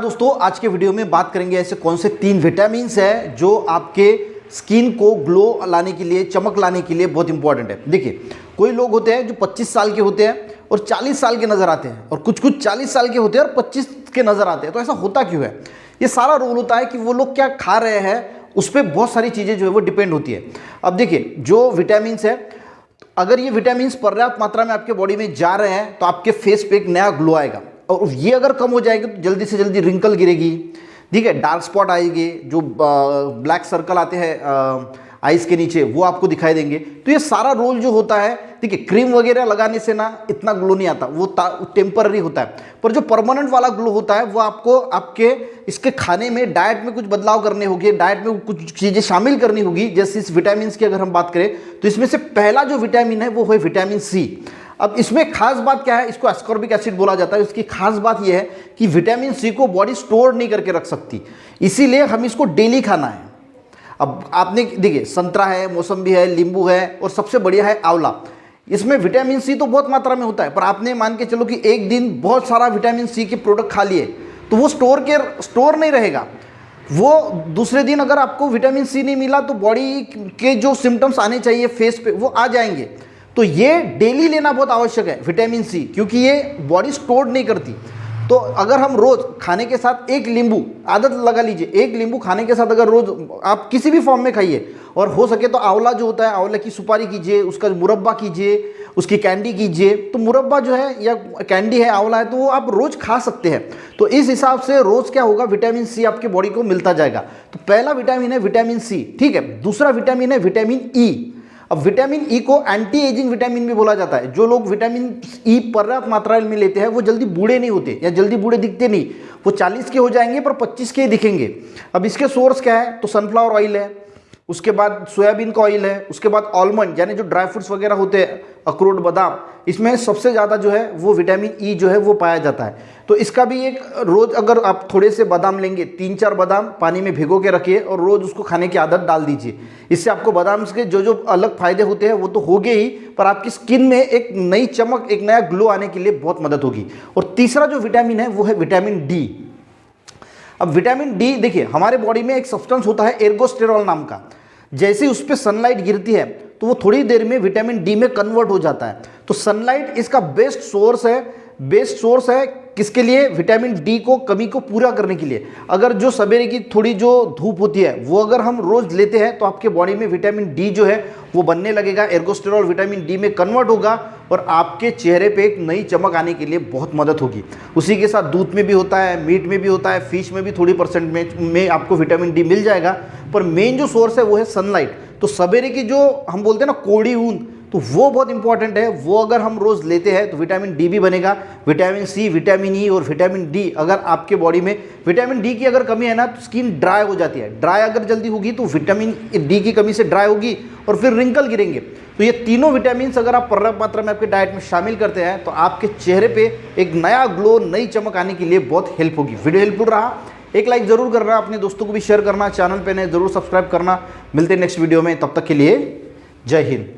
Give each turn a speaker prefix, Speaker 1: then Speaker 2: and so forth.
Speaker 1: दोस्तों, आज के वीडियो में बात करेंगे ऐसे कौन से 3 विटामिन है जो आपके स्किन को ग्लो लाने के लिए, चमक लाने के लिए बहुत इंपॉर्टेंट है। देखिए, कोई लोग होते हैं जो 25 साल के होते हैं और 40 साल के नजर आते हैं, और कुछ 40 साल के होते हैं और 25 के नजर आते हैं। तो ऐसा होता क्यों है? ये सारा रोल होता है कि वो लोग क्या खा रहे हैं, उस पर बहुत सारी चीज़ें जो है वो डिपेंड होती है। अब देखिए, जो विटामिन है, अगर ये विटामिन पर्याप्त मात्रा में आपके बॉडी में जा रहे हैं तो आपके फेस पे एक नया ग्लो आएगा, और ये अगर कम हो जाएंगे तो जल्दी से जल्दी रिंकल गिरेगी, ठीक है, डार्क स्पॉट आएंगे, जो ब्लैक सर्कल आते हैं आइस के नीचे वो आपको दिखाई देंगे। तो ये सारा रोल जो होता है, ठीक है, क्रीम वगैरह लगाने से ना इतना ग्लो नहीं आता, वो टेम्पररी होता है। पर जो परमानेंट वाला ग्लो होता है वो आपको आपके इसके खाने में, डाइट में कुछ बदलाव करने होंगे, डाइट में कुछ चीज़ें शामिल करनी होगी। जैसे इस विटामिन की अगर हम बात करें तो इसमें से पहला जो विटामिन है वो है विटामिन सी। अब इसमें खास बात क्या है, इसको एस्कॉर्बिक एसिड बोला जाता है। इसकी खास बात यह है कि विटामिन सी को बॉडी स्टोर नहीं करके रख सकती, इसीलिए हम इसको डेली खाना है। अब आपने देखिए, संतरा है, मौसम्बी है, नींबू है, और सबसे बढ़िया है आंवला। इसमें विटामिन सी तो बहुत मात्रा में होता है, पर आपने मान के चलो कि एक दिन बहुत सारा विटामिन सी के प्रोडक्ट खा लिए तो वो स्टोर नहीं रहेगा। वो दूसरे दिन अगर आपको विटामिन सी नहीं मिला तो बॉडी के जो सिम्टम्स आने चाहिए फेस पे वो आ जाएंगे। तो ये डेली लेना बहुत आवश्यक है विटामिन सी, क्योंकि ये बॉडी स्टोर नहीं करती। तो अगर हम रोज खाने के साथ एक नींबू, आदत लगा लीजिए, एक नींबू खाने के साथ अगर रोज आप किसी भी फॉर्म में खाइए, और हो सके तो आंवला जो होता है, आंवला की सुपारी कीजिए, उसका मुरब्बा कीजिए, उसकी कैंडी कीजिए। तो मुरब्बा जो है या कैंडी है, आंवला है, तो वो आप रोज खा सकते हैं। तो इस हिसाब से रोज क्या होगा, विटामिन सी आपके बॉडी को मिलता जाएगा। तो पहला विटामिन है विटामिन सी, ठीक है। दूसरा विटामिन है विटामिन ई। अब विटामिन ई को एंटी एजिंग विटामिन भी बोला जाता है। जो लोग विटामिन ई पर्याप्त मात्रा में लेते हैं वो जल्दी बूढ़े नहीं होते, या जल्दी बूढ़े दिखते नहीं। वो 40 के हो जाएंगे पर 25 के दिखेंगे। अब इसके सोर्स क्या है, तो सनफ्लावर ऑयल है, उसके बाद सोयाबीन का ऑयल है, उसके बाद आलमंड यानी जो ड्राई फ्रूट्स वगैरह होते हैं, अखरोट, बादाम, इसमें सबसे ज़्यादा जो है वो विटामिन ई जो है वो पाया जाता है। तो इसका भी एक रोज़ अगर आप थोड़े से बादाम लेंगे, 3-4 बादाम पानी में भिगो के रखिए और रोज़ उसको खाने की आदत डाल दीजिए। इससे आपको बादाम के जो अलग फायदे होते हैं वो तो होंगे ही, पर आपकी स्किन में एक नई चमक, एक नया ग्लो आने के लिए बहुत मदद होगी। और तीसरा जो विटामिन है वो है विटामिन डी। अब विटामिन डी, देखिए, हमारे बॉडी में एक सब्सटेंस होता है एर्गोस्टेरॉल नाम का। जैसे उस पर सनलाइट गिरती है तो वो थोड़ी देर में विटामिन डी में कन्वर्ट हो जाता है। तो सनलाइट इसका बेस्ट सोर्स है किसके लिए, विटामिन डी को कमी को पूरा करने के लिए। अगर जो सवेरे की थोड़ी जो धूप होती है वो अगर हम रोज लेते हैं तो आपके बॉडी में विटामिन डी जो है वो बनने लगेगा, एर्गोस्टेरॉल विटामिन डी में कन्वर्ट होगा, और आपके चेहरे पे एक नई चमक आने के लिए बहुत मदद होगी। उसी के साथ दूध में भी होता है, मीट में भी होता है, फिश में भी थोड़ी % में आपको विटामिन डी मिल जाएगा। पर मेन जो सोर्स है वो है सनलाइट। तो सवेरे की जो हम बोलते हैं ना कोड़ी ऊन, तो वो बहुत इंपॉर्टेंट है। वो अगर हम रोज लेते हैं तो विटामिन डी भी बनेगा। विटामिन सी, विटामिन ई और विटामिन डी, अगर आपके बॉडी में विटामिन डी की अगर कमी है ना तो स्किन ड्राई हो जाती है। ड्राई अगर जल्दी होगी तो विटामिन डी की कमी से ड्राई होगी और फिर रिंकल गिरेंगे। तो ये तीनों विटामिन अगर आप पर्याप्त मात्रा में आपके डाइट में शामिल करते हैं तो आपके चेहरे पे एक नया ग्लो, नई चमक आने के लिए बहुत हेल्प होगी। वीडियो हेल्पफुल रहा, एक लाइक जरूर करना, अपने दोस्तों को भी शेयर करना, चैनल पे नए जरूर सब्सक्राइब करना। मिलते हैं नेक्स्ट वीडियो में, तब तक के लिए जय हिंद।